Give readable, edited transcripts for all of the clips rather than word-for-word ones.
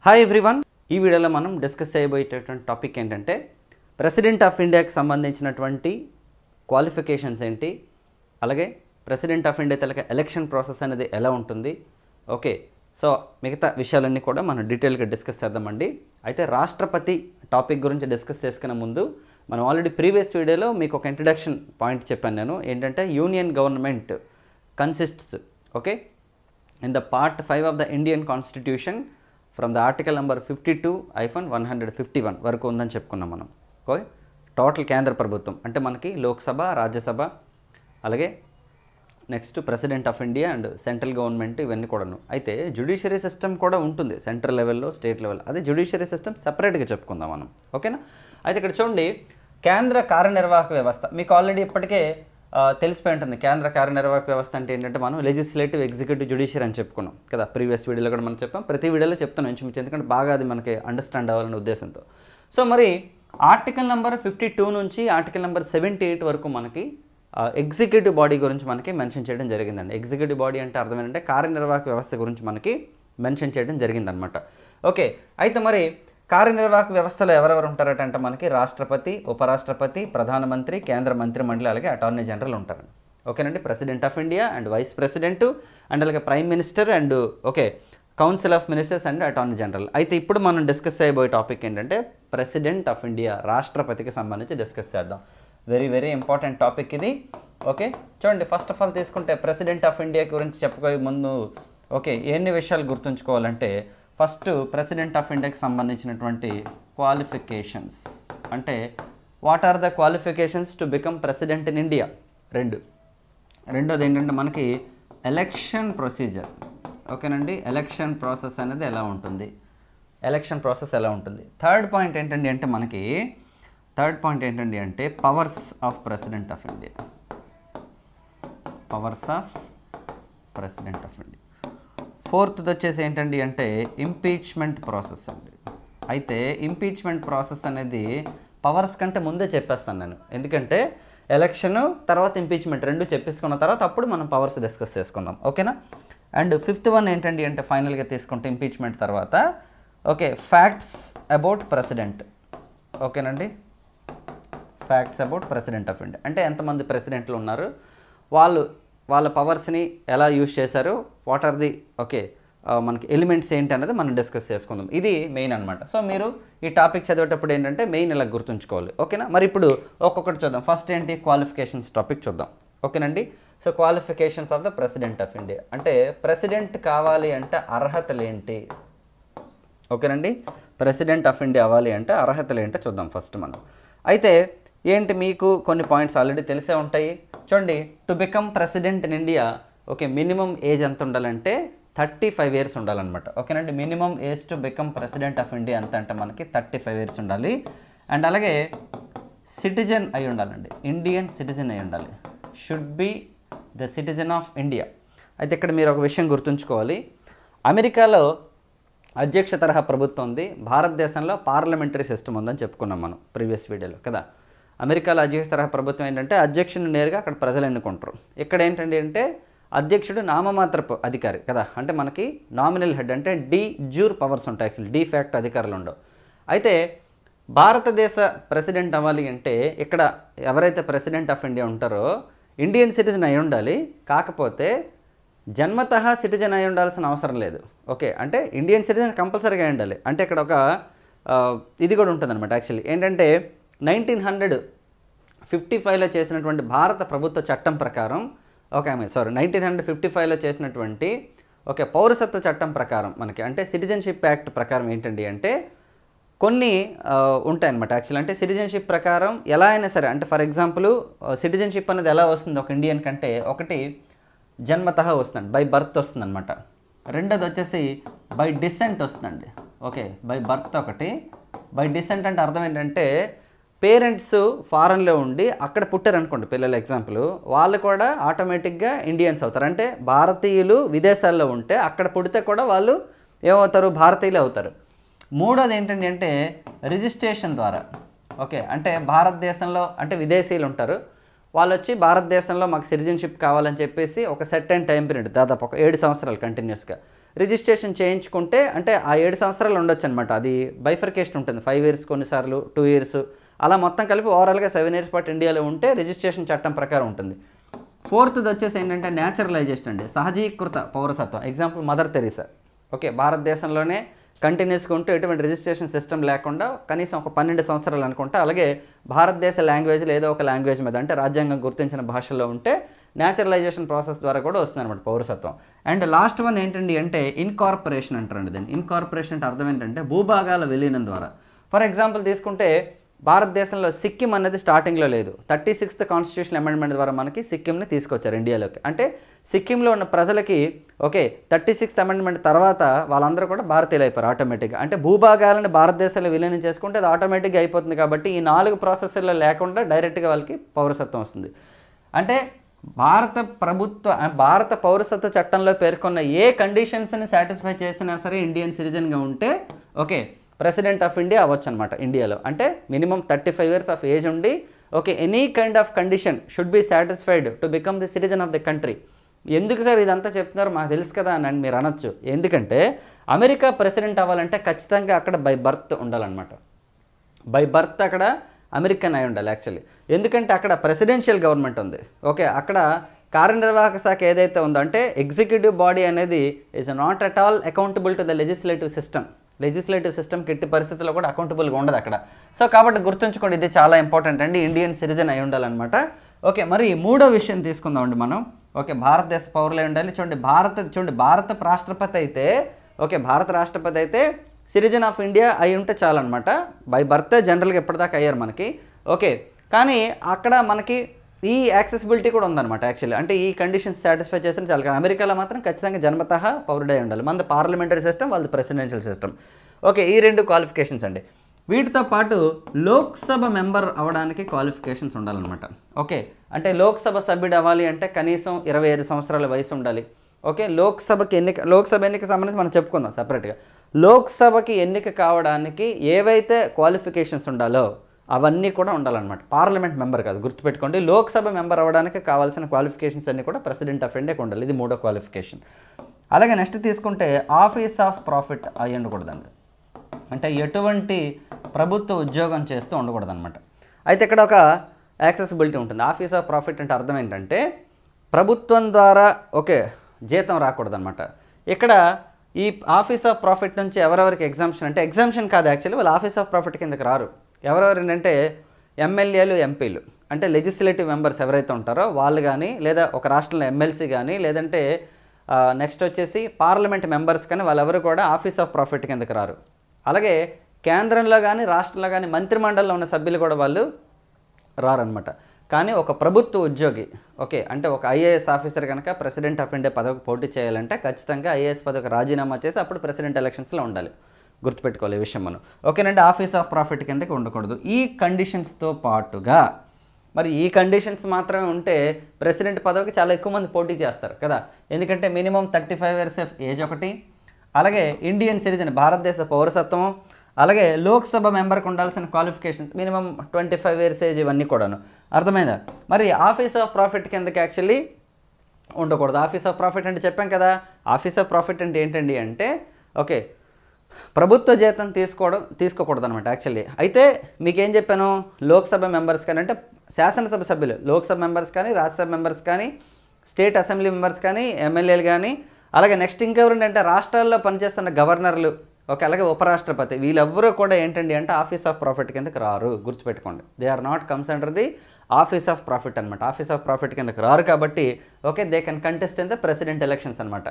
Hi everyone, ఈ వీడియోలో మనం డిస్కస్ చేయబోయేటటువంటి టాపిక్ ఏంటంటే ప్రెసిడెంట్ ఆఫ్ ఇండియాకి సంబంధించినటువంటి క్వాలిఫికేషన్స్ ఏంటి, అలాగే ప్రెసిడెంట్ ఆఫ్ ఇండియా తలక ఎలక్షన్ ప్రాసెస్ అనేది ఎలా ఉంటుంది. ఓకే, సో మిగతా విషయాలన్నీ కూడా మనం డీటెయిల్గా డిస్కస్ చేద్దామండి. అయితే రాష్ట్రపతి టాపిక్ గురించి డిస్కస్ చేసుకునే ముందు మనం ఆల్రెడీ ప్రీవియస్ వీడియోలో మీకు ఒక ఇంట్రడక్షన్ పాయింట్ చెప్పాను నేను, ఏంటంటే union government consists okay in the part 5 of the Indian constitution from the article number 52-151 వరకు ఉందని చెప్పుకున్నాం మనం. ఓకే, టోటల్ కేంద్ర ప్రభుత్వం అంటే మనకి లోక్సభ, రాజ్యసభ, అలాగే next president of India and central government ఇవన్నీ కూడాను. అయితే జ్యుడిషియరీ సిస్టమ్ కూడా ఉంటుంది సెంట్రల్ లెవెల్లో, స్టేట్ లెవెల్. అదే జ్యుడిషియరీ సిస్టమ్ సపరేట్గా చెప్పుకుందాం మనం. ఓకేనా, అయితే ఇక్కడ చూడండి, కేంద్ర కార్యనిర్వాహక వ్యవస్థ మీకు ఆల్రెడీ ఇప్పటికే తెలిసిపోయి ఉంటుంది. కేంద్ర కార్యనిర్వాహక వ్యవస్థ అంటే ఏంటంటే మనం లెజిస్లేటివ్, ఎగ్జిక్యూటివ్, జ్యుడిషియరీ అని చెప్పుకున్నాం కదా. ప్రీవియస్ వీడియోలో కూడా మనం చెప్పాం, ప్రతి వీడియోలో చెప్తాను ఇంచుమించు, ఎందుకంటే బాగా అది మనకి అండర్స్టాండ్ అవ్వాలనే ఉద్దేశంతో. సో మరి ఆర్టికల్ నెంబర్ 52 నుంచి ఆర్టికల్ నెంబర్ 78 వరకు మనకి ఎగ్జిక్యూటివ్ బాడీ గురించి మనకి మెన్షన్ చేయడం జరిగిందండి. ఎగ్జిక్యూటివ్ బాడీ అంటే అర్థం ఏంటంటే కార్యనిర్వాహక వ్యవస్థ గురించి మనకి మెన్షన్ చేయడం జరిగిందనమాట. ఓకే, అయితే మరి కార్యనిర్వాహక వ్యవస్థలో ఎవరెవరు ఉంటారట అంటే మనకి రాష్ట్రపతి, ఉపరాష్ట్రపతి, ప్రధానమంత్రి, కేంద్ర మంత్రి మండలి, అలాగే అటార్నీ జనరల్ ఉంటారండి. ఓకేనండి, president of India and vice president and అలాగే prime minister and okay council of ministers and attorney general. అయితే ఇప్పుడు మనం డిస్కస్ చేయబోయే టాపిక్ ఏంటంటే ప్రెసిడెంట్ ఆఫ్ ఇండియా, రాష్ట్రపతికి సంబంధించి డిస్కస్ చేద్దాం. వెరీ వెరీ ఇంపార్టెంట్ టాపిక్ ఇది. ఓకే, చూడండి, ఫస్ట్ ఆఫ్ ఆల్ తీసుకుంటే ప్రెసిడెంట్ ఆఫ్ ఇండియా గురించి చెప్పుకోయే ముందు ఓకే ఎన్ని విషయాలు గుర్తుంచుకోవాలంటే, ఫస్ట్ ప్రెసిడెంట్ ఆఫ్ ఇండియాకి సంబంధించినటువంటి క్వాలిఫికేషన్స్ అంటే what are the qualifications to become president in India. రెండోది ఏంటంటే మనకి ఎలక్షన్ ప్రొసీజర్. ఓకేనండి, ఎలక్షన్ ప్రాసెస్ అనేది ఎలా ఉంటుంది, థర్డ్ పాయింట్ ఏంటండి అంటే powers of president of India. Fourth వచ్చేసి ఏంటండి అంటే ఇంపీచ్మెంట్ ప్రాసెస్ అండి. అయితే ఇంపీచ్మెంట్ ప్రాసెస్ అనేది పవర్స్ కంటే ముందే చెప్పేస్తాను నేను, ఎందుకంటే ఎలక్షన్ తర్వాత ఇంపీచ్మెంట్ రెండు చెప్పేసుకున్న తర్వాత అప్పుడు మనం పవర్స్ డిస్కస్ చేసుకుందాం. ఓకేనా, అండ్ ఫిఫ్త్ వన్ ఏంటండి అంటే ఫైనల్గా తీసుకుంటే ఇంపీచ్మెంట్ తర్వాత ఓకే ఫ్యాక్ట్స్ అబౌట్ ప్రెసిడెంట్. ఓకేనండి, facts about president of India అంటే ఎంతమంది ప్రెసిడెంట్లు ఉన్నారు, వాళ్ళ పవర్స్ని ఎలా యూజ్ చేశారు, వాట్ ఆర్ ది ఓకే మనకి ఎలిమెంట్స్ ఏంటి అనేది మనం డిస్కస్ చేసుకుందాం. ఇది మెయిన్ అనమాట. సో మీరు ఈ టాపిక్ చదివేటప్పుడు ఏంటంటే మెయిన్ ఇలా గుర్తుంచుకోవాలి. ఓకేనా, మరి ఇప్పుడు ఒక్కొక్కటి చూద్దాం. ఫస్ట్ ఏంటి క్వాలిఫికేషన్స్ టాపిక్ చూద్దాం. ఓకేనండి, so qualifications of the president of India అంటే ప్రెసిడెంట్ కావాలి అంటే అర్హతలు ఏంటి. ఓకేనండి, ప్రెసిడెంట్ ఆఫ్ ఇండియా అవ్వాలి అంటే అర్హతలు ఏంటో చూద్దాం ఫస్ట్ మనం. అయితే ఏంటి, మీకు కొన్ని పాయింట్స్ ఆల్రెడీ తెలిసే ఉంటాయి. చూడండి, to become president in India okay minimum age ఎంత ఉండాలంటే 35 ఇయర్స్ ఉండాలన్నమాట. ఓకేనండి, minimum age to become president of India ఎంత అంటే మనకి 35 ఇయర్స్ ఉండాలి. అండ్ అలాగే సిటిజన్ అయి ఉండాలండి, ఇండియన్ సిటిజన్ అయి ఉండాలి, should be the citizen of India. అయితే ఇక్కడ మీరు ఒక విషయం గుర్తుంచుకోవాలి, అమెరికాలో అధ్యక్ష తరహా ప్రభుత్వం ఉంది, భారతదేశంలో పార్లమెంటరీ సిస్టమ్ ఉందని చెప్పుకున్నాం మనం ప్రీవియస్ వీడియోలో కదా. అమెరికాలో అధ్యక్ష తరహా ప్రభుత్వం ఏంటంటే అధ్యక్షుడిని నేరుగా అక్కడ ప్రజలు ఎన్నుకుంటారు. ఇక్కడ ఏంటండి అంటే అధ్యక్షుడు నామమాత్రపు అధికారి కదా, అంటే మనకి నామినల్ హెడ్ అంటే డి జ్యూర్ పవర్స్ ఉంటాయి, యాక్చువల్లీ డి ఫ్యాక్ట్ అధికారులు ఉండవు. అయితే భారతదేశ ప్రెసిడెంట్ అవ్వాలి అంటే ఇక్కడ ఎవరైతే ప్రెసిడెంట్ ఆఫ్ ఇండియా ఉంటారో ఇండియన్ సిటిజన్ అయి ఉండాలి, కాకపోతే జన్మతః సిటిజన్ అయి ఉండాల్సిన అవసరం లేదు. ఓకే, అంటే ఇండియన్ సిటిజన్ కంపల్సరీగా అయి ఉండాలి. అంటే ఇక్కడ ఒక ఇది కూడా ఉంటుందన్నమాట. యాక్చువల్లీ ఏంటంటే 1955లో చేసినటువంటి భారత ప్రభుత్వ చట్టం ప్రకారం 1955లో చేసినటువంటి పౌరసత్వ చట్టం ప్రకారం మనకి అంటే సిటిజన్షిప్ యాక్ట్ ప్రకారం ఏంటండి అంటే కొన్ని ఉంటాయన్నమాట. యాక్చువల్లీ అంటే సిటిజన్షిప్ ప్రకారం ఎలా అయినా సరే, అంటే ఫర్ ఎగ్జాంపుల్ సిటిజన్షిప్ అనేది ఎలా వస్తుంది ఒక ఇండియన్ కంటే, ఒకటి జన్మతః వస్తుందండి, బై బర్త్ వస్తుంది అనమాట. రెండోది వచ్చేసి బై డిసెంట్ వస్తుందండి. ఓకే, బై బర్త్ ఒకటి, బై డిసెంట్ అంటే అర్థం ఏంటంటే పేరెంట్స్ ఫారెన్లో ఉండి అక్కడ పుట్టారనుకోండి పిల్లలు, ఎగ్జాంపుల్ వాళ్ళు కూడా ఆటోమేటిక్గా ఇండియన్స్ అవుతారు. అంటే భారతీయులు విదేశాల్లో ఉంటే అక్కడ పుడితే కూడా వాళ్ళు ఏమవుతారు, భారతీయులు అవుతారు. మూడోది ఏంటంటే అంటే రిజిస్ట్రేషన్ ద్వారా. ఓకే, అంటే భారతదేశంలో అంటే విదేశీయులు ఉంటారు, వాళ్ళు వచ్చి భారతదేశంలో మాకు సిటిజన్షిప్ కావాలని చెప్పేసి ఒక సెర్టైన్ టైం పీరియడ్ దాదాపు ఒక 7 సంవత్సరాలు కంటిన్యూస్గా రిజిస్ట్రేషన్ చేయించుకుంటే అంటే ఆ 7 సంవత్సరాలు ఉండొచ్చు అనమాట. అది బైఫర్కేషన్ ఉంటుంది, 5 ఇయర్స్ కొన్నిసార్లు 2 ఇయర్స్ అలా మొత్తం కలిపి ఓవరాల్గా 7 ఇయర్స్ పాటు ఇండియాలో ఉంటే రిజిస్ట్రేషన్ చట్టం ప్రకారం ఉంటుంది. 4th వచ్చేసి ఏంటంటే న్యాచురలైజేషన్ అండి, సహజీకృత పౌరసత్వం. Example mother Teresa. ఓకే, భారతదేశంలోనే కంటిన్యూస్గా ఉంటూ ఎటువంటి రిజిస్ట్రేషన్ సిస్టమ్ లేకుండా కనీసం ఒక 12 సంవత్సరాలు అనుకుంటా, అలాగే భారతదేశ లాంగ్వేజ్లో ఏదో ఒక లాంగ్వేజ్ మీద అంటే రాజ్యాంగం గుర్తించిన భాషలో ఉంటే న్యాచురలైజేషన్ ప్రాసెస్ ద్వారా కూడా వస్తుంది అనమాట పౌరసత్వం. అండ్ లాస్ట్ వన్ ఏంటండి అంటే ఇన్కార్పొరేషన్ అంటారండి. దీన్ని ఇన్కార్పొరేషన్ అంటే అర్థం ఏంటంటే భూభాగాల విలీనం ద్వారా. ఫర్ ఎగ్జాంపుల్ తీసుకుంటే భారతదేశంలో సిక్కిం అనేది స్టార్టింగ్లో లేదు, 36th కాన్స్టిట్యూషన్ అమెండ్మెంట్ ద్వారా మనకి సిక్కింని తీసుకొచ్చారు ఇండియాలోకి. అంటే సిక్కింలో ఉన్న ప్రజలకి ఓకే 36th అమెండ్మెంట్ తర్వాత వాళ్ళందరూ కూడా భారతీయులు అయిపోయారు ఆటోమేటిక్గా. అంటే భూభాగాలను భారతదేశంలో విలీనం చేసుకుంటే అది ఆటోమేటిక్గా అయిపోతుంది. కాబట్టి ఈ 4 ప్రాసెస్లో లేకుండా డైరెక్ట్గా వాళ్ళకి పౌరసత్వం వస్తుంది. అంటే భారత పౌరసత్వ చట్టంలో పేర్కొన్న ఏ కండిషన్స్ని సాటిస్ఫై చేసినా సరే ఇండియన్ సిటిజన్గా ఉంటే ఓకే ప్రెసిడెంట్ ఆఫ్ ఇండియా అవ్వచ్చు అనమాట ఇండియాలో. అంటే మినిమం 35 ఇయర్స్ ఆఫ్ ఏజ్ ఉండి okay any kind of condition should be satisfied to become the citizen of the country. ఎందుకు సార్ ఇదంతా చెప్తున్నారు మాకు తెలుసు కదా అని మీరు అనొచ్చు. ఎందుకంటే అమెరికా ప్రెసిడెంట్ అవ్వాలంటే ఖచ్చితంగా అక్కడ బై బర్త్ ఉండాలన్నమాట. బై బర్త్ అక్కడ అమెరికన్ అయి ఉండాలి యాక్చువల్లీ. ఎందుకంటే అక్కడ ప్రెసిడెన్షియల్ గవర్నమెంట్ ఉంది. ఓకే, అక్కడ కార్యనిర్వాహక శాఖ ఏదైతే ఉందో అంటే ఎగ్జిక్యూటివ్ బాడీ అనేది is not at all accountable to the legislative system. Legislative సిస్టమ్కి ఎట్టి పరిస్థితుల్లో కూడా అకౌంటబుల్గా ఉండదు అక్కడ. సో కాబట్టి గుర్తుంచుకోండి, ఇది చాలా ఇంపార్టెంట్ అండి, ఇండియన్ సిటిజన్ అయి ఉండాలన్నమాట. ఓకే, మరి మూడో విషయం తీసుకుందామండి మనం. ఓకే, భారతదేశ పౌరులై ఉండాలి. చూడండి భారత రాష్ట్రపతి అయితే ఓకే భారత రాష్ట్రపతి అయితే సిటిజన్ ఆఫ్ ఇండియా అయి ఉంటే చాలన్నమాట. బై బర్త్ జనరల్గా ఎప్పటిదాకా అయ్యారు మనకి. ఓకే, కానీ అక్కడ మనకి ఈ యాక్సెసిబిలిటీ కూడా ఉందన్నమాట యాక్చువల్లీ. అంటే ఈ కండిషన్స్ సాటిస్ఫై చేసిన చాలు. కానీ అమెరికాలో మాత్రం ఖచ్చితంగా జన్మతః పౌరుడై ఉండాలి. మనది పార్లమెంటరీ సిస్టమ్, వాళ్ళది ప్రెసిడెన్షియల్ సిస్టమ్. ఓకే, ఈ 2 క్వాలిఫికేషన్స్ అండి. వీటితో పాటు లోక్సభ మెంబర్ అవ్వడానికి క్వాలిఫికేషన్స్ ఉండాలన్నమాట. ఓకే, అంటే లోక్సభ సభ్యుడు అవ్వాలి అంటే కనీసం 25 సంవత్సరాల వయసు ఉండాలి. ఓకే, లోక్సభ ఎన్నిక సంబంధించి మనం చెప్పుకుందాం సపరేట్గా. లోక్సభకి ఎన్నిక కావడానికి ఏవైతే క్వాలిఫికేషన్స్ ఉండాలో అవన్నీ కూడా ఉండాలన్నమాట. పార్లమెంట్ మెంబర్ కాదు, గుర్తుపెట్టుకోండి. లోక్సభ మెంబర్ అవ్వడానికి కావాల్సిన క్వాలిఫికేషన్స్ అన్నీ కూడా ప్రెసిడెంట్ ఆఫ్ ఇండియాకి ఉండాలి. ఇది 3వ క్వాలిఫికేషన్. అలాగే నెక్స్ట్ తీసుకుంటే ఆఫీస్ ఆఫ్ ప్రాఫిట్ అయి ఉండకూడదండి. అంటే ఎటువంటి ప్రభుత్వ ఉద్యోగం చేస్తూ ఉండకూడదన్నమాట. అయితే ఇక్కడ ఒక యాక్సెసిబిలిటీ ఉంటుంది. ఆఫీస్ ఆఫ్ ప్రాఫిట్ అంటే అర్థం ఏంటంటే ప్రభుత్వం ద్వారా ఓకే జీతం రాకూడదన్నమాట. ఇక్కడ ఈ ఆఫీస్ ఆఫ్ ప్రాఫిట్ నుంచి ఎవరెవరికి ఎగ్జామ్షన్ అంటే ఎగ్జామ్షన్ కాదు యాక్చువల్లీ, వాళ్ళు ఆఫీస్ ఆఫ్ ప్రాఫిట్ కిందకి రారు. ఎవరెవరు ఏంటంటే ఎమ్మెల్యేలు, ఎంపీలు అంటే లెజిస్లేటివ్ మెంబర్స్ ఎవరైతే ఉంటారో వాళ్ళు కానీ, లేదా ఒక రాష్ట్రంలో ఎమ్మెల్సీ కానీ, లేదంటే నెక్స్ట్ వచ్చేసి పార్లమెంట్ మెంబర్స్ కానీ వాళ్ళెవరు కూడా ఆఫీస్ ఆఫ్ ప్రాఫిట్ కిందకి రారు. అలాగే కేంద్రంలో కానీ రాష్ట్రంలో కానీ మంత్రిమండలిలో ఉన్న సభ్యులు కూడా వాళ్ళు రారనమాట. కానీ ఒక ప్రభుత్వ ఉద్యోగి ఓకే అంటే ఒక ఐఏఎస్ ఆఫీసర్ కనుక ప్రెసిడెంట్ ఆఫ్ ఇండియా పదవికి పోటీ చేయాలంటే ఖచ్చితంగా ఐఏఎస్ పదవికి రాజీనామా చేసి అప్పుడు ప్రెసిడెంట్ ఎలక్షన్స్లో ఉండాలి. గుర్తుపెట్టుకోవాలి ఈ విషయం మనం. ఓకేనండి, ఆఫీస్ ఆఫ్ ప్రాఫిట్ కిందకి ఉండకూడదు. ఈ కండిషన్స్తో పాటుగా మరి ఈ కండిషన్స్ మాత్రమే ఉంటే ప్రెసిడెంట్ పదవికి చాలా ఎక్కువ మంది పోటీ చేస్తారు కదా. ఎందుకంటే మినిమం 35 ఇయర్స్ ఆఫ్ ఏజ్ ఒకటి, అలాగే ఇండియన్ సిటిజన్ భారతదేశ పౌరసత్వం, అలాగే లోక్సభ మెంబర్కి ఉండాల్సిన క్వాలిఫికేషన్స్ మినిమం 25 ఇయర్స్ ఏజ్, ఇవన్నీ కూడాను. అర్థమైందా? మరి ఆఫీస్ ఆఫ్ ప్రాఫిట్ కిందకి యాక్చువల్లీ ఉండకూడదు. ఆఫీస్ ఆఫ్ ప్రాఫిట్ అంటే చెప్పాం కదా, ఆఫీస్ ఆఫ్ ప్రాఫిట్ అంటే ఏంటండి అంటే ఓకే ప్రభుత్వ జీతం తీసుకోకూడదు అనమాట యాక్చువల్లీ. అయితే మీకేం చెప్పాను, లోక్సభ మెంబర్స్ కానీ అంటే శాసనసభ సభ్యులు, లోక్సభ మెంబర్స్ కానీ, రాజ్యసభ మెంబర్స్ కానీ, స్టేట్ అసెంబ్లీ మెంబర్స్ కానీ, ఎమ్మెల్యేలు కానీ, అలాగే నెక్స్ట్ ఇంకెవరు అంటే రాష్ట్రాల్లో పనిచేస్తున్న గవర్నర్లు ఓకే, అలాగే ఉపరాష్ట్రపతి, వీళ్ళెవ్వరూ కూడా ఏంటండి అంటే ఆఫీస్ ఆఫ్ ప్రాఫిట్ కిందకి రారు. గుర్తుపెట్టుకోండి, they are not comes under the office of profit అనమాట. ఆఫీస్ ఆఫ్ ప్రాఫిట్ కిందకి రారు కాబట్టి okay they can contest in the president elections అనమాట.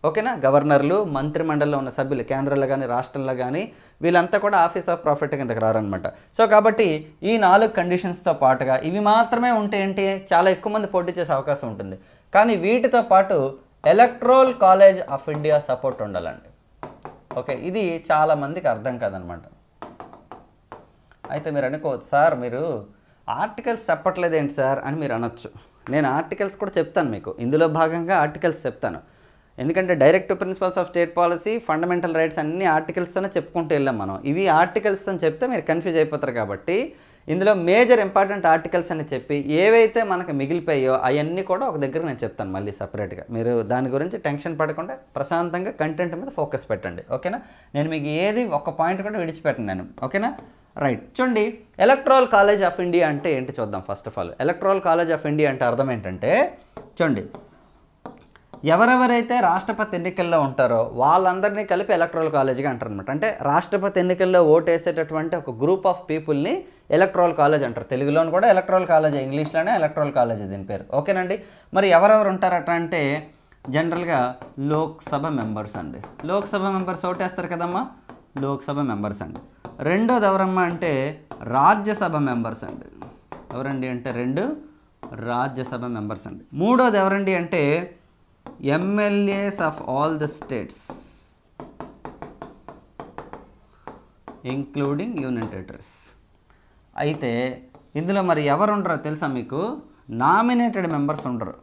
ఓకేనా, గవర్నర్లు, మంత్రిమండలిలో ఉన్న సభ్యులు కేంద్రంలో కానీ రాష్ట్రంలో కానీ వీళ్ళంతా కూడా ఆఫీస్ ఆఫ్ ప్రాఫిట్ కిందకి రారనమాట. సో కాబట్టి ఈ 4 కండిషన్స్తో పాటుగా ఇవి మాత్రమే ఉంటే ఏంటి చాలా ఎక్కువ మంది పోటీ చేసే అవకాశం ఉంటుంది. కానీ వీటితో పాటు electoral college of India support ఉండాలండి. ఓకే, ఇది చాలామందికి అర్థం కాదనమాట. అయితే మీరు అనుకోవచ్చు, సార్ మీరు ఆర్టికల్స్ చెప్పట్లేదు ఏంటి సార్ అని మీరు అనొచ్చు. నేను ఆర్టికల్స్ కూడా చెప్తాను మీకు, ఇందులో భాగంగా ఆర్టికల్స్ చెప్తాను. ఎందుకంటే directive principles of state policy, fundamental rights అన్ని ఆర్టికల్స్తోనే చెప్పుకుంటూ వెళ్ళాం మనం. ఇవి ఆర్టికల్స్తో చెప్తే మీరు కన్ఫ్యూజ్ అయిపోతారు కాబట్టి ఇందులో మేజర్ ఇంపార్టెంట్ ఆర్టికల్స్ అని చెప్పి ఏవైతే మనకు మిగిలిపోయాయో అవన్నీ కూడా ఒక దగ్గర నేను చెప్తాను మళ్ళీ సపరేట్గా. మీరు దాని గురించి టెన్షన్ పడకుండా ప్రశాంతంగా కంటెంట్ మీద ఫోకస్ పెట్టండి, ఓకేనా. నేను మీకు ఏది ఒక పాయింట్ కూడా విడిచిపెట్టను నేను, ఓకేనా. రైట్, చూడండి ఎలక్టరల్ కాలేజ్ ఆఫ్ ఇండియా అంటే ఏంటి చూద్దాం. First of all electoral college of India అంటే అర్థం ఏంటంటే, చూడండి ఎవరెవరైతే రాష్ట్రపతి ఎన్నికల్లో ఉంటారో వాళ్ళందరినీ కలిపి ఎలక్టరల్ కాలేజ్గా అంటారు అనమాట. అంటే రాష్ట్రపతి ఎన్నికల్లో ఓటేసేటటువంటి ఒక గ్రూప్ ఆఫ్ పీపుల్ని ఎలక్టరల్ కాలేజ్ అంటారు. తెలుగులోని కూడా ఎలక్టరల్ కాలేజ్, ఇంగ్లీష్లోనే ఎలక్టరల్ కాలేజ్ దీని పేరు, ఓకేనండి. మరి ఎవరెవరు ఉంటారట అంటే జనరల్గా లోక్సభ మెంబర్స్ అండి. లోక్సభ మెంబర్స్ ఓటేస్తారు కదమ్మా, లోక్సభ మెంబర్స్ అండి. రెండోది ఎవరమ్మా అంటే రాజ్యసభ మెంబర్స్ అండి. ఎవరండి అంటే 2 రాజ్యసభ మెంబర్స్ అండి. మూడోది ఎవరండి అంటే MLAs of all the states including union territories. అయితే ఇందులో మరి ఎవరు ఉండరో తెలుసా మీకు? నామినేటెడ్ మెంబర్స్ ఉండరు,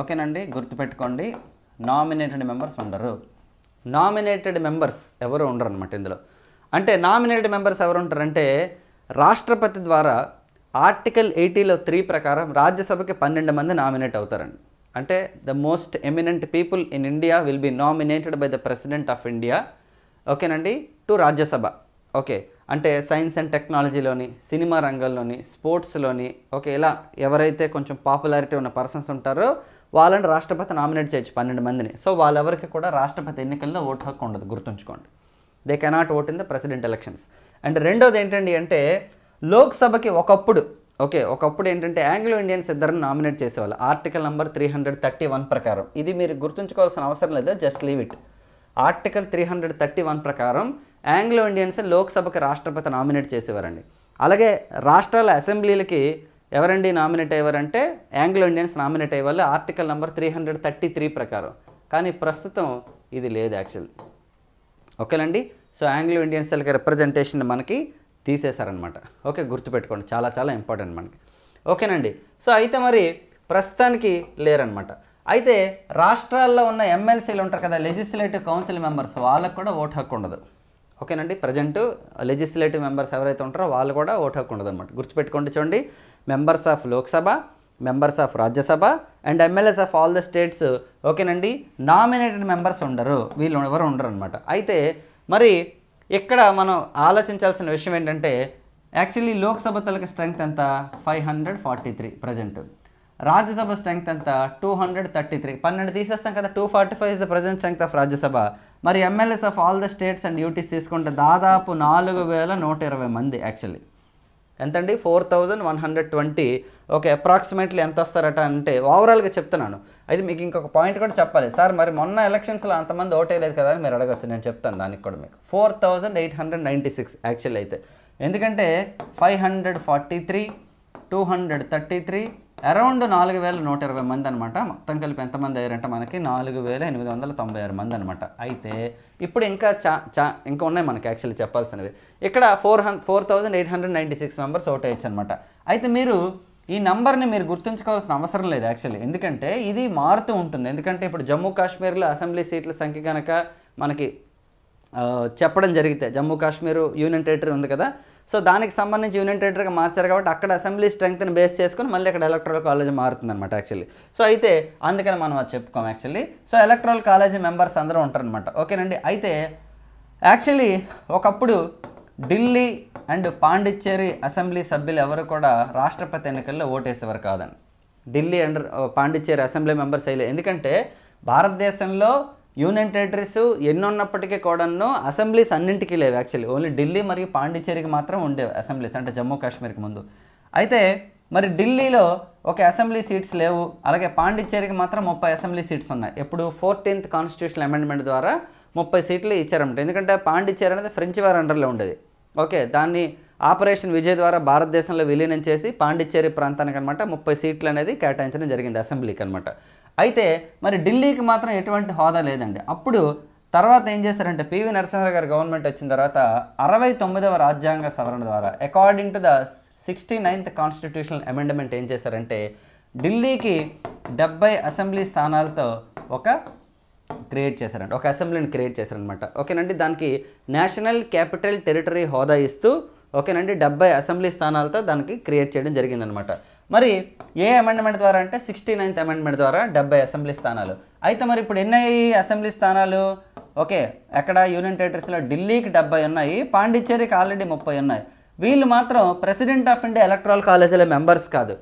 ఓకేనండి, గుర్తుపెట్టుకోండి. నామినేటెడ్ మెంబర్స్ ఉండరు. నామినేటెడ్ మెంబర్స్ ఎవరు ఉండరు అనమాట ఇందులో. అంటే నామినేటెడ్ మెంబర్స్ ఎవరు ఉంటారంటే రాష్ట్రపతి ద్వారా ఆర్టికల్ 80లో 3 ప్రకారం రాజ్యసభకి 12 మంది నామినేట్ అవుతారండి. అంటే the most eminent people in India will be nominated by the president of India, ఓకేనండి, టు రాజ్యసభ. ఓకే, అంటే సైన్స్ అండ్ టెక్నాలజీలోని, సినిమా రంగంలోని, స్పోర్ట్స్లోని, ఓకే, ఇలా ఎవరైతే కొంచెం పాపులారిటీ ఉన్న పర్సన్స్ ఉంటారో వాళ్ళని రాష్ట్రపతి నామినేట్ చేయొచ్చు 12 మందిని. సో వాళ్ళెవరికి కూడా రాష్ట్రపతి ఎన్నికల్లో ఓటు హక్కు ఉండదు, గుర్తుంచుకోండి. They cannot vote in the president elections. And రెండోది ఏంటండి అంటే లోక్సభకి ఒకప్పుడు ఏంటంటే ఆంగ్లో ఇండియన్స్ ఇద్దరిని నామినేట్ చేసేవాళ్ళు ఆర్టికల్ నెంబర్ 331 ప్రకారం. ఇది మీరు గుర్తుంచుకోవాల్సిన అవసరం లేదు, జస్ట్ లీవ్ ఇట్. ఆర్టికల్ 331 ప్రకారం ఆంగ్లో ఇండియన్స్ లోక్సభకి రాష్ట్రపతి నామినేట్ చేసేవారండి. అలాగే రాష్ట్రాల అసెంబ్లీలకి ఎవరండి నామినేట్ అయ్యేవారంటే ఆంగ్లో ఇండియన్స్ నామినేట్ అయ్యేవాళ్ళు ఆర్టికల్ నెంబర్ 333 ప్రకారం. కానీ ప్రస్తుతం ఇది లేదు యాక్చువల్లీ, ఓకేనండి. సో ఆంగ్లో ఇండియన్స్కి రిప్రజెంటేషన్ మనకి తీసేశారనమాట. ఓకే, గుర్తుపెట్టుకోండి, చాలా చాలా ఇంపార్టెంట్ మనకి, ఓకేనండి. సో అయితే మరి ప్రస్తుతానికి లేరనమాట. అయితే రాష్ట్రాల్లో ఉన్న ఎమ్మెల్సీలు ఉంటారు కదా, లెజిస్లేటివ్ కౌన్సిల్ మెంబర్స్, వాళ్ళకు కూడా ఓటు హక్కు ఉండదు, ఓకేనండి. ప్రజెంట్ లెజిస్లేటివ్ మెంబర్స్ ఎవరైతే ఉంటారో వాళ్ళు కూడా ఓటు హక్కు ఉండదు అనమాట. గుర్తుపెట్టుకోండి, చూడండి members of Lok Sabha, members of Rajya Sabha and MLAs of all the states, ఓకేనండి, నామినేటెడ్ మెంబర్స్ ఉండరు, వీళ్ళు ఎవరు ఉండరు అనమాట. అయితే మరి ఇక్కడ మనం ఆలోచించాల్సిన విషయం ఏంటంటే యాక్చువల్లీ లోక్సభ తలకి స్ట్రెంగ్త్ ఎంత 543 ప్రజెంట్, రాజ్యసభ స్ట్రెంగ్త్ ఎంత 233, 12 తీసేస్తాం కదా, 245 is the present strength of Rajya Sabha. మరి MLAs of all the states and UTs తీసుకుంటే దాదాపు 4120 మంది యాక్చువల్లీ. ఎంతండి 4120. ఓకే, అప్రాక్సిమేట్లీ ఎంత వస్తారట అంటే ఓవరాల్గా చెప్తున్నాను. అయితే మీకు ఇంకొక పాయింట్ కూడా చెప్పాలి సార్, మరి మొన్న ఎలక్షన్స్లో అంతమంది ఓటేయలేదు కదా అని మీరు అడగచ్చు. నేను చెప్తాను దానికి కూడా మీకు 4896 యాక్చువల్లీ. అయితే ఎందుకంటే 543, 233 అరౌండ్ 4120 మంది అనమాట. మొత్తం కలిపి ఎంతమంది అయ్యారంటే మనకి 4896 మంది అనమాట. అయితే ఇప్పుడు ఇంకా ఇంకా ఉన్నాయి మనకి యాక్చువల్లీ చెప్పాల్సినవి. ఇక్కడ 4896 మెంబర్స్ ఓటేయచ్చు అనమాట. అయితే మీరు ఈ నంబర్ని మీరు గుర్తుంచుకోవాల్సిన అవసరం లేదు యాక్చువల్లీ, ఎందుకంటే ఇది మారుతూ ఉంటుంది. ఎందుకంటే ఇప్పుడు జమ్మూ కాశ్మీర్లో అసెంబ్లీ సీట్ల సంఖ్య కనుక మనకి చెప్పడం జరిగితే, జమ్మూ కాశ్మీర్ యూనియన్ టెరిటరీ ఉంది కదా, సో దానికి సంబంధించి యూనియన్ టెరిటరీగా మార్చారు కాబట్టి అక్కడ అసెంబ్లీ స్ట్రెంగ్త్ని బేస్ చేసుకుని మళ్ళీ అక్కడ ఎలక్టరల్ కాలేజ్ మారుతుంది అనమాట యాక్చువల్లీ. సో అయితే అందుకని మనం అది చెప్పుకోం actually. So electoral college members అందరూ ఉంటారనమాట, ఓకేనండి. అయితే యాక్చువల్లీ ఒకప్పుడు ఢిల్లీ అండ్ పాండిచ్చేరి అసెంబ్లీ సభ్యులు ఎవరు కూడా రాష్ట్రపతి ఎన్నికల్లో ఓటేసేవారు కాదండి. Delhi and Pondicherry assembly members అయ్యలేదు, ఎందుకంటే భారతదేశంలో యూనియన్ టెరిటరీస్ ఎన్నున్నప్పటికీ కూడాను అసెంబ్లీస్ అన్నింటికీ లేవు యాక్చువల్లీ. ఓన్లీ ఢిల్లీ మరియు పాండిచ్చేరికి మాత్రం ఉండేవి అసెంబ్లీస్, అంటే జమ్మూ కాశ్మీర్కి ముందు. అయితే మరి ఢిల్లీలో ఒక అసెంబ్లీ సీట్స్ లేవు, అలాగే పాండిచ్చేరికి మాత్రం 30 అసెంబ్లీ సీట్స్ ఉన్నాయి. ఎప్పుడు 14th కాన్స్టిట్యూషనల్ అమెండ్మెంట్ ద్వారా 30 సీట్లు ఇచ్చారన్నమాట. ఎందుకంటే పాండిచ్చేరి అనేది ఫ్రెంచ్ వారి అండర్లో ఉండేది. ఓకే, దాన్ని ఆపరేషన్ విజయ్ ద్వారా భారతదేశంలో విలీనం చేసి పాండిచ్చేరి ప్రాంతానికి అనమాట 30 సీట్లు అనేది కేటాయించడం జరిగింది అసెంబ్లీకి అనమాట. అయితే మరి ఢిల్లీకి మాత్రం ఎటువంటి హోదా లేదండి. అప్పుడు తర్వాత ఏం చేశారంటే పివి నరసింహారావు గారి గవర్నమెంట్ వచ్చిన తర్వాత 69వ రాజ్యాంగ సవరణ ద్వారా according to the 69th constitutional amendment ఏం చేశారంటే ఢిల్లీకి 70 అసెంబ్లీ స్థానాలతో ఒక అసెంబ్లీని క్రియేట్ చేశారనమాట. ఓకేనండి, దానికి నేషనల్ క్యాపిటల్ టెరిటరీ హోదా ఇస్తూ ఓకేనండి 70 అసెంబ్లీ స్థానాలతో దానికి క్రియేట్ చేయడం జరిగిందనమాట. మరి ఏ అమెండ్మెంట్ ద్వారా అంటే 69th అమెండ్మెంట్ ద్వారా 70 అసెంబ్లీ స్థానాలు. అయితే మరి ఇప్పుడు ఎన్ని అసెంబ్లీ స్థానాలు? ఓకే, ఎక్కడ యూనియన్ టెరిటరీస్లో ఢిల్లీకి 70 ఉన్నాయి, పాండిచ్చేరికి ఆల్రెడీ 30 ఉన్నాయి. వీళ్ళు మాత్రం ప్రెసిడెంట్ ఆఫ్ ఇండియా ఎలక్ట్రల్ కాలేజీల మెంబర్స్ కాదు,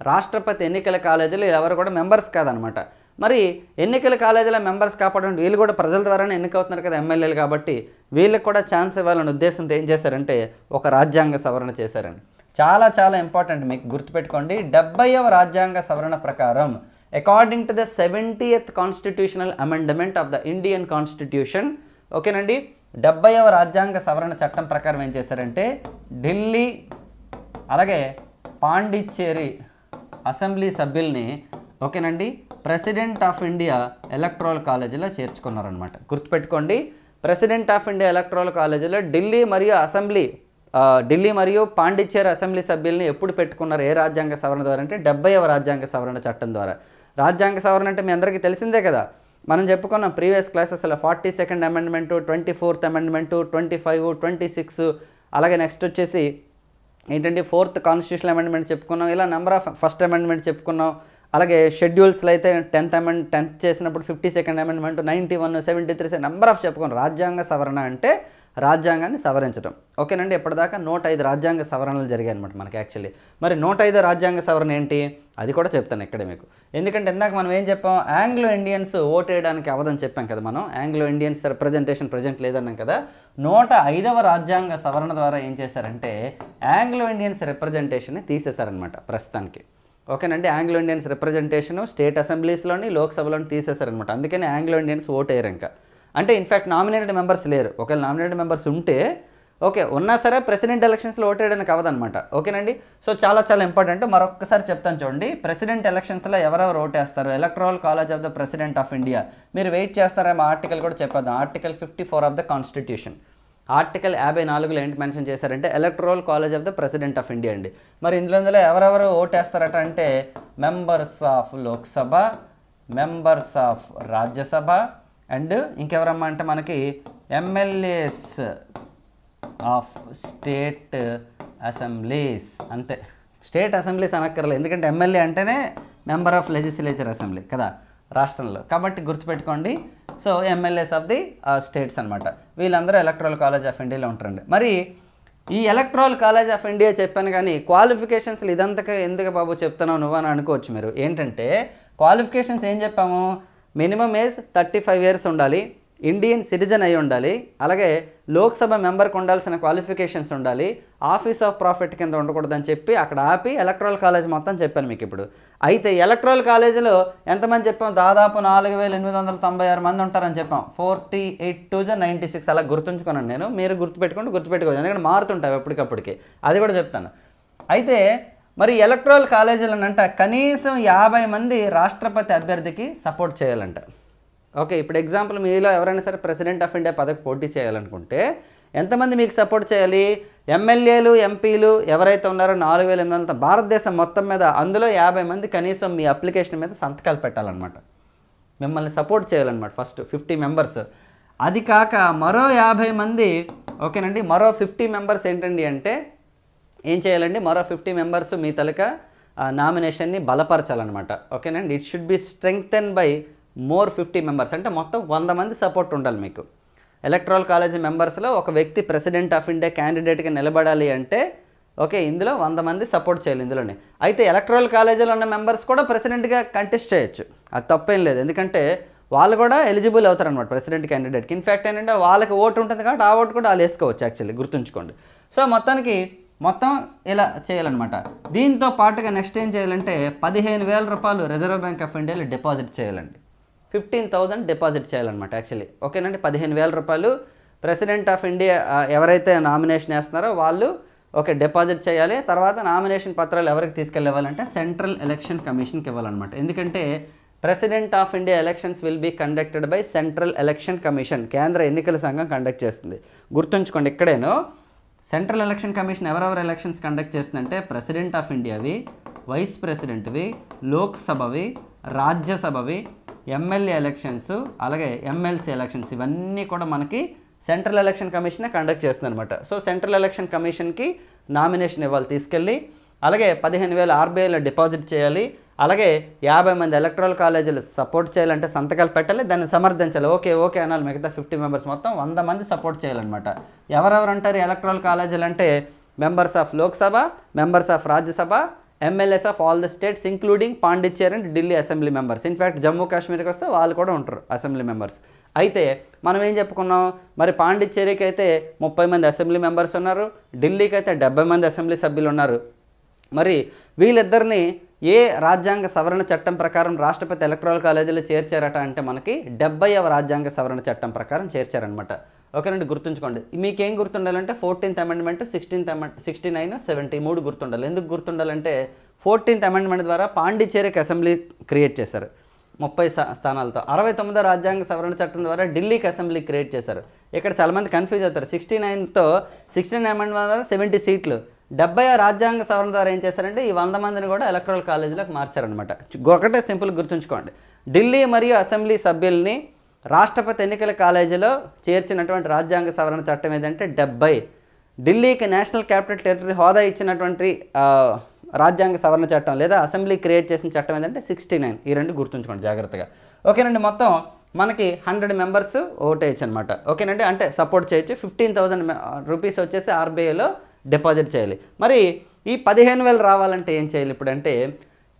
రాష్ట్రపతి ఎన్నికల కాలేజీలు ఎవరు కూడా మెంబర్స్ కాదనమాట. మరి ఎన్నికల కాలేజీల మెంబర్స్ కాపాడండి, వీళ్ళు కూడా ప్రజల ద్వారానే ఎన్నికవుతున్నారు కదా ఎమ్మెల్యేలు, కాబట్టి వీళ్ళకి కూడా ఛాన్స్ ఇవ్వాలనే ఉద్దేశంతో ఏం చేశారంటే ఒక రాజ్యాంగ సవరణ చేశారండి. చాలా చాలా ఇంపార్టెంట్, మీకు గుర్తుపెట్టుకోండి. 70వ రాజ్యాంగ సవరణ ప్రకారం according to the 70th constitutional amendment of the Indian constitution, ఓకేనండి, 70వ రాజ్యాంగ సవరణ చట్టం ప్రకారం ఏం చేశారంటే ఢిల్లీ అలాగే పాండిచ్చేరి అసెంబ్లీ సభ్యుల్ని ఓకేనండి ప్రెసిడెంట్ ఆఫ్ ఇండియా ఎలక్ట్రల్ కాలేజీలో చేర్చుకున్నారనమాట. గుర్తుపెట్టుకోండి, ప్రెసిడెంట్ ఆఫ్ ఇండియా ఎలక్ట్రల్ కాలేజీలో ఢిల్లీ మరియు పాండిచ్చేరి అసెంబ్లీ సభ్యుల్ని ఎప్పుడు పెట్టుకున్నారు, ఏ రాజ్యాంగ సవరణ ద్వారా అంటే 70వ రాజ్యాంగ సవరణ చట్టం ద్వారా. రాజ్యాంగ సవరణ అంటే మీ అందరికీ తెలిసిందే కదా, మనం చెప్పుకున్నాం ప్రీవియస్ క్లాసెస్లో 42nd అమెండ్మెంటు, 24th అమెండ్మెంటు, 25, 26, అలాగే నెక్స్ట్ వచ్చేసి ఏంటంటే 4th కాన్స్టిట్యూషనల్ అమెండ్మెంట్ చెప్పుకున్నాం, ఇలా నెంబర్ ఆఫ్ ఫస్ట్ అమెండ్మెంట్ చెప్పుకున్నాం. అలాగే షెడ్యూల్స్లో అయితే 10th చేసినప్పుడు 52nd అమెండ్మెంట్, 91, 73 నెంబర్ ఆఫ్ చెప్పుకున్నాం. రాజ్యాంగ సవరణ అంటే రాజ్యాంగాన్ని సవరించడం. ఓకేనండి, ఇప్పటిదాకా 105 రాజ్యాంగ సవరణలు జరిగాయి అనమాట మనకి యాక్చువల్లీ. మరి 105 రాజ్యాంగ సవరణ ఏంటి అది కూడా చెప్తాను ఇక్కడ మీకు. ఎందుకంటే ఇందాక మనం ఏం చెప్పాం, ఆంగ్లో ఇండియన్స్ ఓట్ వేయడానికి అవదని చెప్పాం కదా మనం, ఆంగ్లో ఇండియన్స్ రిప్రజెంటేషన్ ప్రజెంట్ లేదన్నాం కదా. 105వ రాజ్యాంగ సవరణ ద్వారా ఏం చేశారంటే ఆంగ్లో ఇండియన్స్ రిప్రజెంటేషన్ని తీసేశారనమాట ప్రస్తుతానికి. ఓకేనండి, ఆంగ్లో ఇండియన్స్ రిప్రజెంటేషన్ స్టేట్ అసెంబ్లీస్లోని లోక్సభలోని తీసేశారనమాట. అందుకని ఆంగ్లో ఇండియన్స్ ఓట్ వేయరు ఇంకా. అంటే ఇన్ఫ్యాక్ట్ నామినేటెడ్ మెంబర్స్ లేరు. ఒకవేళ నామినేటెడ్ మెంబర్స్ ఉంటే ఓకే ఉన్నా సరే ప్రెసిడెంట్ ఎలక్షన్స్లో ఓట్ వేయడానికి అవ్వదనమాట. ఓకేనండి, సో చాలా చాలా ఇంపార్టెంట్. మరొకసారి చెప్తాను చూడండి, ప్రెసిడెంట్ ఎలక్షన్స్లో ఎవరెవరు ఓట్ వేస్తారు, electoral college of the president of India. మీరు వెయిట్ చేస్తారేమో ఆర్టికల్ కూడా చెప్పేద్దాం. Article 54 of the constitution, article 54లో ఏంటి మెన్షన్ చేశారంటే electoral college of the president of India అండి. మరి ఇందులో ఎవరెవరు ఓట్ వేస్తారట అంటే members of Lok Sabha, members of Rajya Sabha and ఇంకెవరమ్మా అంటే మనకి ఎమ్మెల్యేస్ ఆఫ్ స్టేట్ అసెంబ్లీస్. అంతే, స్టేట్ అసెంబ్లీస్ అనక్కర్లేదు, ఎందుకంటే ఎమ్మెల్యే అంటేనే మెంబర్ ఆఫ్ లెజిస్లేచర్ అసెంబ్లీ కదా రాష్ట్రంలో, కాబట్టి గుర్తుపెట్టుకోండి. So MLAs of the states అనమాట, వీళ్ళందరూ ఎలక్ట్రల్ కాలేజ్ ఆఫ్ ఇండియాలో ఉంటారండి. మరి ఈ ఎలక్ట్రల్ కాలేజ్ ఆఫ్ ఇండియా చెప్పాను కానీ క్వాలిఫికేషన్స్లు ఇదంతగా ఎందుకు బాబు చెప్తున్నావు నువ్వు అని అనుకోవచ్చు మీరు. ఏంటంటే క్వాలిఫికేషన్స్ ఏం చెప్పాము, మినిమం ఏజ్ 35 years ఉండాలి, ఇండియన్ సిటిజన్ అయి ఉండాలి, అలాగే లోక్సభ మెంబర్కి ఉండాల్సిన క్వాలిఫికేషన్స్ ఉండాలి, ఆఫీస్ ఆఫ్ ప్రాఫిట్ కింద ఉండకూడదని చెప్పి అక్కడ ఆపి ఎలక్ట్రల్ కాలేజ్ మొత్తం చెప్పాను మీకు ఇప్పుడు. అయితే ఎలక్ట్రల్ కాలేజీలో ఎంతమంది చెప్పాం, దాదాపు 4896 మంది ఉంటారని చెప్పాం. 48,096 అలా గుర్తుంచుకున్నాను నేను, మీరు గుర్తుపెట్టుకోవచ్చు ఎందుకంటే మారుతుంటాయి ఎప్పటికప్పటికి, అది కూడా చెప్తాను. అయితే మరి ఎలక్ట్రల్ కాలేజీలు అంట కనీసం 50 మంది రాష్ట్రపతి అభ్యర్థికి సపోర్ట్ చేయాలంట. ఓకే, ఇప్పుడు ఎగ్జాంపుల్ మీలో ఎవరైనా సరే ప్రెసిడెంట్ ఆఫ్ ఇండియా పదవికి పోటీ చేయాలనుకుంటే ఎంతమంది మీకు సపోర్ట్ చేయాలి, ఎమ్మెల్యేలు ఎంపీలు ఎవరైతే ఉన్నారో 4800 భారతదేశం మొత్తం మీద, అందులో 50 మంది కనీసం మీ అప్లికేషన్ మీద సంతకాలు పెట్టాలన్నమాట, మిమ్మల్ని సపోర్ట్ చేయాలన్నమాట. ఫస్ట్ 50 మెంబర్స్, అది కాక మరో 50 మంది ఓకేనండి, మరో 50 మెంబర్స్ ఏంటండి అంటే ఏం చేయాలండి, మరో 50 మెంబర్స్ మీ తలక నామినేషన్ని బలపరచాలన్నమాట. ఓకేనండి, it should be strengthen by more 50 members, అంటే మొత్తం 100 మంది సపోర్ట్ ఉండాలి మీకు. ఎలక్ట్రల్ కాలేజ్ మెంబర్స్లో ఒక వ్యక్తి ప్రెసిడెంట్ ఆఫ్ ఇండియా క్యాండిడేట్గా నిలబడాలి అంటే ఓకే ఇందులో 100 మంది సపోర్ట్ చేయాలి ఇందులోనే. అయితే ఎలక్ట్రల్ కాలేజీలో ఉన్న మెంబర్స్ కూడా ప్రెసిడెంట్గా కంటెస్ట్ చేయొచ్చు, అది తప్పేం లేదు, ఎందుకంటే వాళ్ళు కూడా ఎలిజిబుల్ అవుతారనమాట ప్రెసిడెంట్ క్యాండిడేట్కి. ఇన్ఫ్యాక్ట్ ఏంటంటే వాళ్ళకి ఓటు ఉంటుంది కాబట్టి ఆ ఓటు కూడా వాళ్ళు వేసుకోవచ్చు యాక్చువల్లీ, గుర్తుంచుకోండి. సో మొత్తం ఇలా చేయాలన్నమాట. దీంతో పాటుగా నెక్స్ట్ ఏం చేయాలంటే 15,000 రూపాయలు రిజర్వ్ బ్యాంక్ ఆఫ్ ఇండియాలో డిపాజిట్ చేయాలండి. 15,000 డిపాజిట్ చేయాలన్నమాట యాక్చువల్లీ. ఓకేనండి, 15,000 రూపాయలు ప్రెసిడెంట్ ఆఫ్ ఇండియా ఎవరైతే నామినేషన్ వేస్తున్నారో వాళ్ళు ఓకే డిపాజిట్ చేయాలి. తర్వాత నామినేషన్ పత్రాలు ఎవరికి తీసుకెళ్ళవాలంటే సెంట్రల్ ఎలక్షన్ కమిషన్కి ఇవ్వాలన్నమాట. ఎందుకంటే president of India elections will be conducted by central election commission, కేంద్ర ఎన్నికల సంఘం కండక్ట్ చేస్తుంది. గుర్తుంచుకోండి, ఇక్కడేనో సెంట్రల్ ఎలక్షన్ కమిషన్ ఎవరెవరు ఎలక్షన్స్ కండక్ట్ చేస్తుందంటే ప్రెసిడెంట్ ఆఫ్ ఇండియావి, వైస్ ప్రెసిడెంట్వి, లోక్సభవి, రాజ్యసభవి, ఎమ్మెల్యే ఎలక్షన్స్, అలాగే ఎమ్మెల్సీ ఎలక్షన్స్, ఇవన్నీ కూడా మనకి సెంట్రల్ ఎలక్షన్ కమిషనే కండక్ట్ చేస్తుంది అనమాట. సో సెంట్రల్ ఎలక్షన్ కమిషన్కి నామినేషన్ ఇవ్వాలి తీసుకెళ్ళి, అలాగే 15,000 ఆర్బీఐలో డిపాజిట్ చేయాలి, అలాగే 50 మంది ఎలక్ట్రల్ కాలేజీలు సపోర్ట్ చేయాలంటే సంతకాలు పెట్టాలి, దాన్ని సమర్థించాలి, ఓకే ఓకే అనాలి. మిగతా 50 మెంబర్స్ మొత్తం 100 మంది సపోర్ట్ చేయాలన్నమాట. ఎవరెవరు అంటారు ఎలక్ట్రల్ కాలేజీలు అంటే members of Lok Sabha, members of Rajya Sabha, MLAs of all the states including Pondicherry and Delhi assembly members. In fact Jammu కాశ్మీర్కి వస్తే వాళ్ళు కూడా ఉంటారు అసెంబ్లీ మెంబర్స్. అయితే మనం ఏం చెప్పుకున్నాం, మరి పాండిచ్చేరికి అయితే 30 మంది అసెంబ్లీ మెంబర్స్ ఉన్నారు, ఢిల్లీకి అయితే 70 మంది అసెంబ్లీ సభ్యులు ఉన్నారు. మరి వీళ్ళిద్దరిని ఏ రాజ్యాంగ సవరణ చట్టం ప్రకారం రాష్ట్రపతి ఎలక్ట్రల్ కాలేజీలో చేర్చారట అంటే మనకి 70వ రాజ్యాంగ సవరణ చట్టం ప్రకారం చేర్చారనమాట. ఓకేనండి, గుర్తుంచుకోండి. మీకేం గుర్తుండాలంటే 14th అమెండ్మెంట్, 69, 70 3 గుర్తుండాలి. ఎందుకు గుర్తుండాలంటే 14th అమెండ్మెంట్ ద్వారా పాండిచ్చేరికి అసెంబ్లీ క్రియేట్ చేశారు 30 స్థానాలతో. 69వ రాజ్యాంగ సవరణ చట్టం ద్వారా ఢిల్లీకి అసెంబ్లీ క్రియేట్ చేశారు. ఇక్కడ చాలామంది కన్ఫ్యూజ్ అవుతారు. 69 అమెండ్మెంట్ ద్వారా 70 సీట్లు, 70వ రాజ్యాంగ సవరణ ద్వారా ఏం చేశారంటే ఈ 100 మందిని కూడా ఎలక్ట్రల్ కాలేజీలోకి మార్చారనమాట. ఒకటే సింపుల్ గుర్తుంచుకోండి, ఢిల్లీ మరియు అసెంబ్లీ సభ్యుల్ని రాష్ట్రపతి ఎన్నికల కాలేజీలో చేర్చినటువంటి రాజ్యాంగ సవరణ చట్టం ఏదంటే 70. ఢిల్లీకి నేషనల్ క్యాపిటల్ టెరిటరీ హోదా ఇచ్చినటువంటి రాజ్యాంగ సవరణ చట్టం లేదా అసెంబ్లీ క్రియేట్ చేసిన చట్టం ఏదంటే 69. ఈ రెండు గుర్తుంచుకోండి జాగ్రత్తగా. ఓకేనండి, మొత్తం మనకి 100 మెంబర్స్ ఓటేయచ్చు అనమాట. ఓకేనండి, అంటే సపోర్ట్ చేయొచ్చు. 15,000 రూపీస్ వచ్చేసి ఆర్బీఐలో డిపాజిట్ చేయాలి. మరి ఈ 15,000 రావాలంటే ఏం చేయాలి ఇప్పుడు అంటే,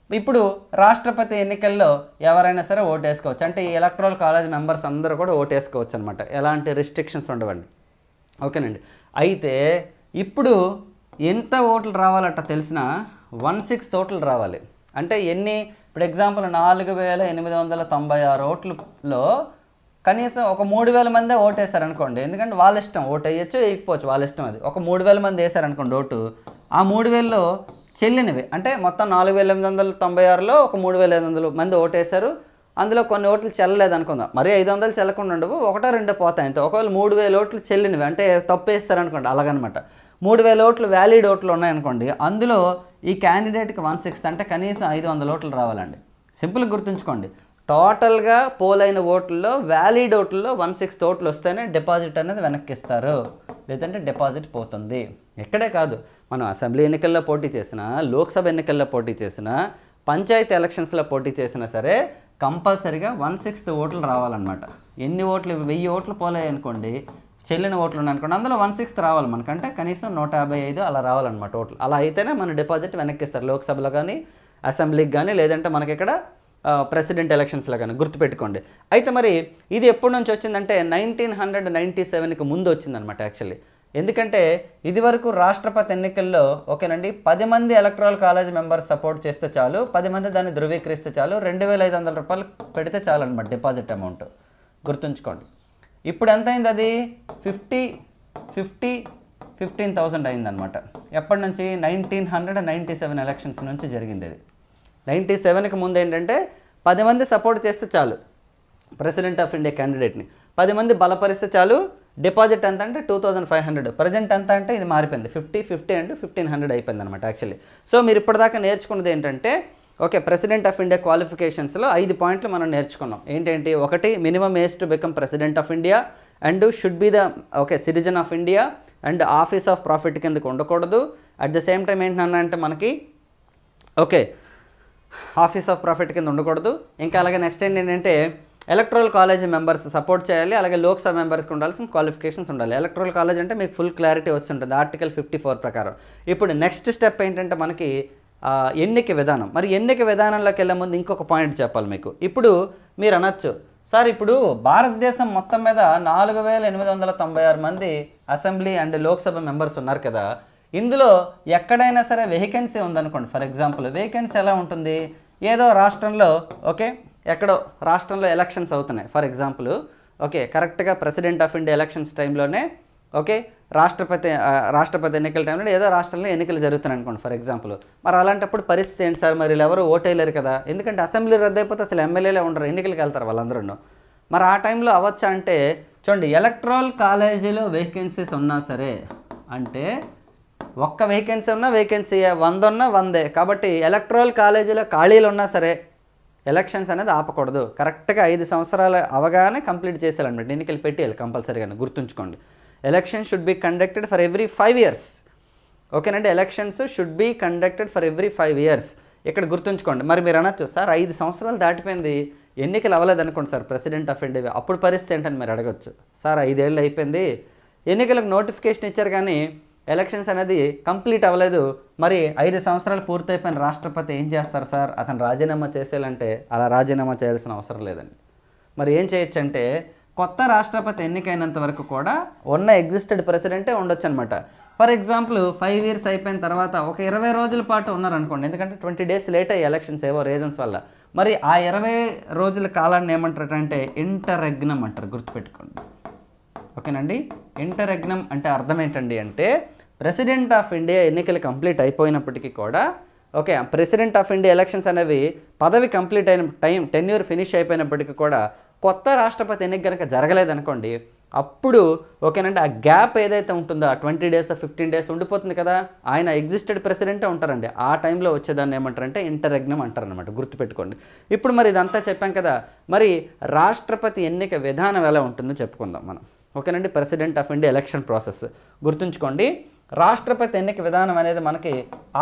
ఇప్పుడు రాష్ట్రపతి ఎన్నికల్లో ఎవరైనా సరే ఓటు వేసుకోవచ్చు. అంటే ఈ ఎలక్ట్రల్ కాలేజ్ మెంబర్స్ అందరూ కూడా ఓటు వేసుకోవచ్చు అనమాట, ఎలాంటి రిస్ట్రిక్షన్స్ ఉండవండి. ఓకేనండి, అయితే ఇప్పుడు ఎంత ఓట్లు రావాలట తెలిసిన 1/6 ఓట్లు రావాలి. అంటే ఎన్ని, ఇప్పుడు ఎగ్జాంపుల్ 4,896 ఓట్లలో కనీసం ఒక 3,000 మందే ఓటు వేశారనుకోండి. ఎందుకంటే వాళ్ళ ఇష్టం, ఓటు వేయచ్చు వేయకపోవచ్చు, వాళ్ళ ఇష్టం అది. ఒక 3,000 మంది వేశారనుకోండి ఓటు, ఆ 3,000లో చెల్లినవి అంటే మొత్తం 4,896లో ఒక 3,500 మంది ఓటు వేశారు. అందులో కొన్ని ఓట్లు చెల్లలేదు అనుకుందాం, మరి 500 చెల్లకుండా ఉండవు, 1-2 పోతాయి అంతే. ఒకవేళ 3,000 ఓట్లు చెల్లినవి అంటే తప్పు వేస్తారనుకోండి, అలాగనమాట. 3,000 ఓట్లు వ్యాలిడ్ ఓట్లు ఉన్నాయనుకోండి, అందులో ఈ క్యాండిడేట్కి 1/6 అంటే కనీసం 500 ఓట్లు రావాలండి. సింపుల్గా గుర్తుంచుకోండి, టోటల్గా పోలైన ఓట్లలో వ్యాలిడ్ ఓట్లలో 1/6 ఓట్లు వస్తేనే డిపాజిట్ అనేది వెనక్కి ఇస్తారు, లేదంటే డిపాజిట్ పోతుంది. ఎక్కడే కాదు, మనం అసెంబ్లీ ఎన్నికల్లో పోటీ చేసినా, లోక్సభ ఎన్నికల్లో పోటీ చేసినా, పంచాయతీ ఎలక్షన్స్లో పోటీ చేసినా సరే కంపల్సరీగా 1/6 ఓట్లు రావాలన్నమాట. ఎన్ని ఓట్లు, 1000 ఓట్లు పోలే అనుకోండి, చెల్లిన ఓట్లు ఉన్నాయనుకోండి, అందులో 1/6 రావాలి మనకంటే కనీసం 155 అలా రావాలన్నమాట ఓట్లు. అలా అయితేనే మన డిపాజిట్ వెనక్కి ఇస్తారు, లోక్సభలో కానీ అసెంబ్లీకి కానీ, లేదంటే మనకి ఇక్కడ ప్రెసిడెంట్ ఎలక్షన్స్లో కానీ, గుర్తుపెట్టుకోండి. అయితే మరి ఇది ఎప్పటి నుంచి వచ్చిందంటే 1997కి ముందు వచ్చిందనమాట యాక్చువల్లీ. ఎందుకంటే ఇది వరకు రాష్ట్రపతి ఎన్నికల్లో ఓకేనండి 10 మంది ఎలక్ట్రల్ కాలేజ్ మెంబర్స్ సపోర్ట్ చేస్తే చాలు, 10 మంది దాన్ని ధృవీకరిస్తే చాలు, 2,500 రూపాయలు పెడితే చాలు అనమాట డిపాజిట్ అమౌంట్. గుర్తుంచుకోండి. ఇప్పుడు ఎంత అయింది, అది 15,000 అయిందనమాట. ఎప్పటి నుంచి, 1997 ఎలక్షన్స్ నుంచి జరిగింది అది. 97కి ముందు ఏంటంటే 10 మంది సపోర్ట్ చేస్తే చాలు ప్రెసిడెంట్ ఆఫ్ ఇండియా క్యాండిడేట్ని, 10 మంది బలపరిస్తే చాలు, డిపాజిట్ ఎంత అంటే 2,500. ప్రజెంట్ ఎంత అంటే ఇది మారిపోయింది, 50 అంటే 1,500 అయిపోయింది అనమాట యాక్చువల్లీ. సో మీరు ఇప్పటిదాకా నేర్చుకున్నది ఏంటంటే, ఓకే ప్రెసిడెంట్ ఆఫ్ ఇండియా క్వాలిఫికేషన్స్లో 5 పాయింట్లు మనం నేర్చుకున్నాం. ఏంటంటే, 1 minimum age to become president of India, and should be the citizen of India, and office of profit కిందకు ఉండకూడదు. అట్ ద సేమ్ టైం ఏంటంటే మనకి ఆఫీస్ ఆఫ్ ప్రాఫిట్ కింద ఉండకూడదు. ఇంకా అలాగే నెక్స్ట్ ఏంటంటే ఎలక్ట్రల్ కాలేజ్ మెంబర్స్ సపోర్ట్ చేయాలి, అలాగే లోక్సభ మెంబర్స్కి ఉండాల్సిన క్వాలిఫికేషన్స్ ఉండాలి. ఎలక్ట్రల్ కాలేజ్ అంటే మీకు ఫుల్ క్లారిటీ వస్తుంటుంది ఆర్టికల్ 54 ప్రకారం. ఇప్పుడు నెక్స్ట్ స్టెప్ ఏంటంటే మనకి ఎన్నిక విధానం. మరి ఎన్నిక విధానంలోకి వెళ్ళే ముందు ఇంకొక పాయింట్ చెప్పాలి మీకు. ఇప్పుడు మీరు అనొచ్చు, సార్ ఇప్పుడు భారతదేశం మొత్తం మీద 4,896 మంది అసెంబ్లీ అండ్ లోక్సభ మెంబర్స్ ఉన్నారు కదా, ఇందులో ఎక్కడైనా సరే వేకెన్సీ ఉందనుకోండి. ఫర్ ఎగ్జాంపుల్ వేకెన్సీ ఎలా ఉంటుంది, ఏదో రాష్ట్రంలో ఎక్కడో రాష్ట్రంలో ఎలక్షన్స్ అవుతున్నాయి ఫర్ ఎగ్జాంపుల్, కరెక్ట్గా ప్రెసిడెంట్ ఆఫ్ ఇండియా ఎలక్షన్స్ టైంలోనే రాష్ట్రపతి ఎన్నికల టైంలో ఏదో రాష్ట్రంలో ఎన్నికలు జరుగుతున్నాయి అనుకోండి ఫర్ ఎగ్జాంపుల్. మరి అలాంటప్పుడు పరిస్థితి ఏంటి సార్, మరి ఎవరు ఓటేయలేరు కదా, ఎందుకంటే అసెంబ్లీ రద్దయిపోతే అసలు ఎమ్మెల్యేలే ఉండరు, ఎన్నికలకు వెళ్తారు వాళ్ళందరూ. మరి ఆ టైంలో అవ్వచ్చా అంటే చూడండి, ఎలక్ట్రల్ కాలేజీలో వేకెన్సీస్ ఉన్నా సరే, అంటే ఒక్క వేకెన్సీ ఉన్నా వేకెన్సీ, 100 ఉన్నా 100. కాబట్టి ఎలక్ట్రల్ కాలేజీలో ఖాళీలు ఉన్నా సరే ఎలక్షన్స్ అనేది ఆపకూడదు. కరెక్ట్గా 5 సంవత్సరాలు అవగానే కంప్లీట్ చేసేయాలన్నమాట. ఎన్నికలు పెట్టేయాలి కంపల్సరీగా, గుర్తుంచుకోండి. Election should be conducted for every 5 years. ఓకేనండి, elections should be conducted for every 5 years. ఇక్కడ గుర్తుంచుకోండి. మరి మీరు అనొచ్చు, సార్ 5 సంవత్సరాలు దాటిపోయింది, ఎన్నికలు అవ్వలేదు అనుకోండి సార్ ప్రెసిడెంట్ ఆఫ్ ఇండియా, అప్పుడు పరిస్థితి ఏంటని మీరు అడగచ్చు. సార్ 5 ఏళ్ళు అయిపోయింది, ఎన్నికలకు నోటిఫికేషన్ ఇచ్చారు కానీ ఎలక్షన్స్ అనేది కంప్లీట్ అవ్వలేదు, మరి 5 సంవత్సరాలు పూర్తయిపోయిన రాష్ట్రపతి ఏం చేస్తారు సార్? అతను రాజీనామా చేసేయాలంటే అలా రాజీనామా చేయాల్సిన అవసరం లేదండి. మరి ఏం చేయొచ్చు అంటే, కొత్త రాష్ట్రపతి ఎన్నికైనంత వరకు కూడా ఉన్న ఎగ్జిస్టెడ్ ప్రెసిడెంటే ఉండొచ్చు అనమాట. ఫర్ ఎగ్జాంపుల్ 5 years అయిపోయిన తర్వాత ఒక 20 రోజుల పాటు ఉన్నారనుకోండి, ఎందుకంటే 20 days లేట్ అయ్యి ఎలక్షన్స్ ఏవో రీజన్స్ వల్ల, మరి ఆ 20 రోజుల కాలాన్ని ఏమంటారు అంటే ఇంటరెగ్నమ్ అంటారు, గుర్తుపెట్టుకోండి. ఓకేనండి, ఇంటరెగ్నమ్ అంటే అర్థం ఏంటండి అంటే, ప్రెసిడెంట్ ఆఫ్ ఇండియా ఎన్నికలు కంప్లీట్ అయిపోయినప్పటికీ కూడా, okay, president of India elections అనేవి పదవి కంప్లీట్ అయిన టెన్యూర్ ఫినిష్ అయిపోయినప్పటికీ కూడా కొత్త రాష్ట్రపతి ఎన్నిక కనుక జరగలేదనుకోండి, అప్పుడు ఓకేనండి ఆ గ్యాప్ ఏదైతే ఉంటుందో ఆ 20 days 15 days ఉండిపోతుంది కదా, ఆయన ఎగ్జిస్టెడ్ ప్రెసిడెంటే ఉంటారండి. ఆ టైంలో వచ్చేదాన్ని ఏమంటారంటే ఇంటరెగ్నమ్ అంటారనమాట, గుర్తుపెట్టుకోండి. ఇప్పుడు మరి ఇదంతా చెప్పాం కదా, మరి రాష్ట్రపతి ఎన్నిక విధానం ఎలా ఉంటుందో చెప్పుకుందాం మనం. ఓకేనండి, president of India election process గుర్తుంచుకోండి. రాష్ట్రపతి ఎన్నిక విధానం అనేది మనకి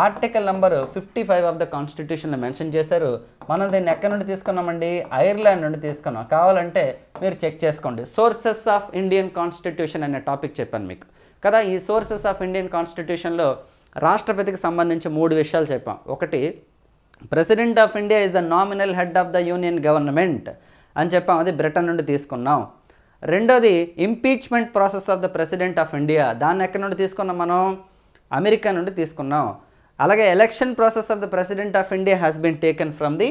ఆర్టికల్ నెంబర్ 55 ఆఫ్ ద కాన్స్టిట్యూషన్లో మెన్షన్ చేశారు. మనం దీన్ని ఎక్కడి నుండి తీసుకున్నామండి? ఐర్లాండ్ నుండి తీసుకున్నాం. కావాలంటే మీరు చెక్ చేసుకోండి. సోర్సెస్ ఆఫ్ ఇండియన్ కాన్స్టిట్యూషన్ అనే టాపిక్ చెప్పాను మీకు కదా. ఈ సోర్సెస్ ఆఫ్ ఇండియన్ కాన్స్టిట్యూషన్లో రాష్ట్రపతికి సంబంధించి 3 విషయాలు చెప్పాం. ఒకటి, president of India is the nominal head of the union government అని చెప్పాం, అది బ్రిటన్ నుండి తీసుకున్నాం. రెండోది, impeachment process of the president of India, దాన్ని ఎక్కడి నుండి తీసుకున్నాం మనం? అమెరికా నుండి తీసుకున్నాం. అలాగే election process of the president of India has been taken from the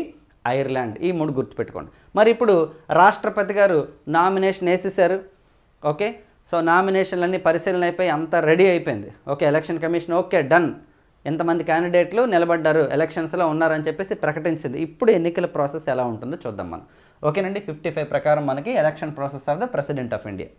Ireland. ఈ 3 గుర్తుపెట్టుకోండి. మరి ఇప్పుడు రాష్ట్రపతి గారు నామినేషన్ వేసేసారు. ఓకే, సో నామినేషన్లన్నీ పరిశీలన అయిపోయి అంతా రెడీ అయిపోయింది. Okay, election commission okay done, ఎంతమంది క్యాండిడేట్లు నిలబడ్డారు, ఎలక్షన్స్లో ఉన్నారని చెప్పేసి ప్రకటించింది. ఇప్పుడు ఎన్నికల ప్రాసెస్ ఎలా ఉంటుందో చూద్దాం మనం. ఓకేనండి, 55 ప్రకారం మనకి election process of the president of India.